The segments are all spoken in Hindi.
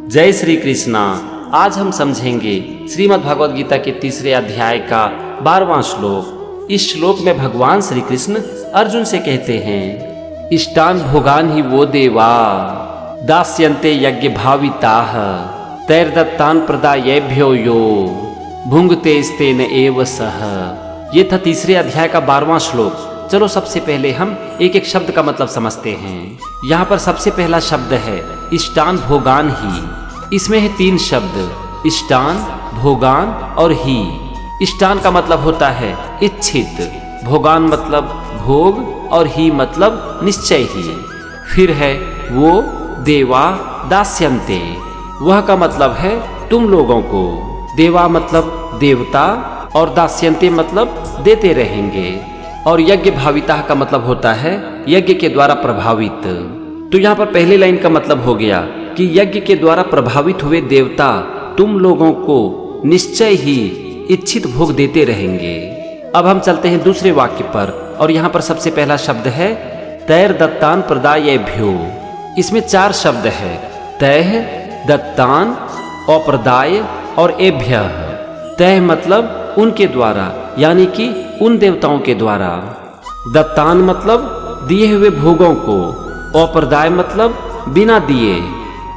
जय श्री कृष्णा। आज हम समझेंगे श्रीमद् भगवद गीता के तीसरे अध्याय का 12वां श्लोक। इस श्लोक में भगवान श्री कृष्ण अर्जुन से कहते हैं, इष्टान भोगान ही वो देवा दास्यन्ते यज्ञ भाविताः तैर्दत्तान प्रदायेभ्यो यो भुंगते स्तेन एव सह। ये था तीसरे अध्याय का 12वां श्लोक। चलो सबसे पहले हम एक एक शब्द का मतलब समझते हैं। यहाँ पर सबसे पहला शब्द है इष्टान भोगान ही। इसमें है 3 शब्द, इष्टान, भोगान और ही। इष्टान का मतलब होता है इच्छित, भोगान मतलब भोग और ही मतलब निश्चय ही। फिर है वो देवा दास्यन्ते, वह का मतलब है तुम लोगों को। देवा मतलब देवता और दास्यन्ते मतलब देते रहेंगे। और यज्ञ भाविता का मतलब होता है यज्ञ के द्वारा प्रभावित। तो यहाँ पर पहली लाइन का मतलब हो गया कि यज्ञ के द्वारा प्रभावित हुए देवता तुम लोगों को निश्चय ही इच्छित भोग देते रहेंगे। अब हम चलते हैं दूसरे वाक्य पर और यहाँ पर सबसे पहला शब्द है तैर दत्तान प्रदायेभ्यो। इसमें 4 शब्द है, तैः, दत्तान, अप्रदाय और एभ्यः। तैः मतलब उनके द्वारा, यानी कि उन देवताओं के द्वारा। दत्तान मतलब दिए हुए भोगों को, अप्रदाय मतलब बिना दिए,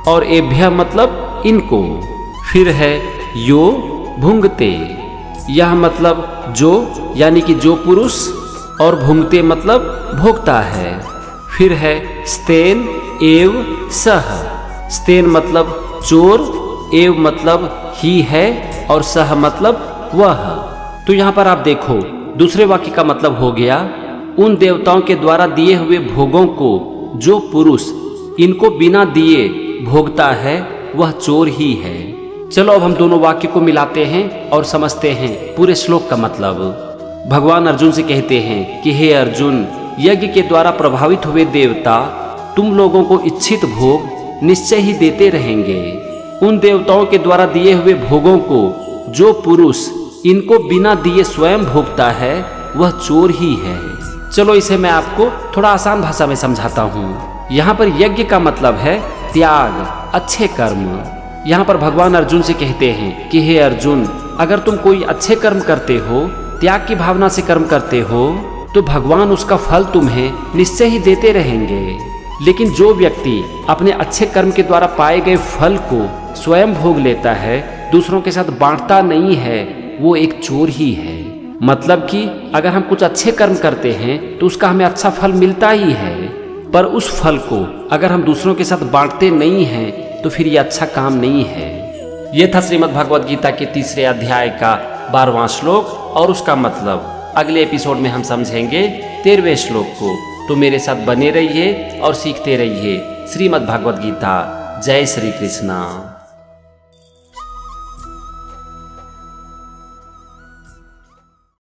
और एभ्य मतलब इनको। फिर है यो भुंगते, यह मतलब जो, यानी कि जो पुरुष, और भुंगते मतलब भोगता है। फिर है स्तेन एव सह। स्तेन मतलब चोर, एव मतलब ही है, और सह मतलब वह। तो यहाँ पर आप देखो दूसरे वाक्य का मतलब हो गया उन देवताओं के द्वारा दिए हुए भोगों को जो पुरुष इनको बिना दिए भोगता है वह चोर ही है। चलो अब हम दोनों वाक्य को मिलाते हैं और समझते हैं पूरे श्लोक का मतलब। भगवान अर्जुन से कहते हैं कि हे अर्जुन, यज्ञ के द्वारा प्रभावित हुए देवता तुम लोगों को इच्छित भोग निश्चय ही देते रहेंगे। उन देवताओं के द्वारा दिए हुए भोगों को जो पुरुष इनको बिना दिए स्वयं भोगता है वह चोर ही है। चलो इसे मैं आपको थोड़ा आसान भाषा में समझाता हूँ। यहाँ पर यज्ञ का मतलब है त्याग, अच्छे कर्म। यहाँ पर भगवान अर्जुन से कहते हैं कि हे अर्जुन, अगर तुम कोई अच्छे कर्म करते हो, त्याग की भावना से कर्म करते हो, तो भगवान उसका फल तुम्हें निश्चय ही देते रहेंगे। लेकिन जो व्यक्ति अपने अच्छे कर्म के द्वारा पाए गए फल को स्वयं भोग लेता है, दूसरों के साथ बांटता नहीं है, वो एक चोर ही है। मतलब कि अगर हम कुछ अच्छे कर्म करते हैं तो उसका हमें अच्छा फल मिलता ही है, पर उस फल को अगर हम दूसरों के साथ बांटते नहीं हैं तो फिर ये अच्छा काम नहीं है। ये था श्रीमद् भगवद गीता के तीसरे अध्याय का 12वां श्लोक और उसका मतलब। अगले एपिसोड में हम समझेंगे 13वें श्लोक को। तो मेरे साथ बने रहिए और सीखते रहिए श्रीमद् भगवद गीता। जय श्री कृष्णा।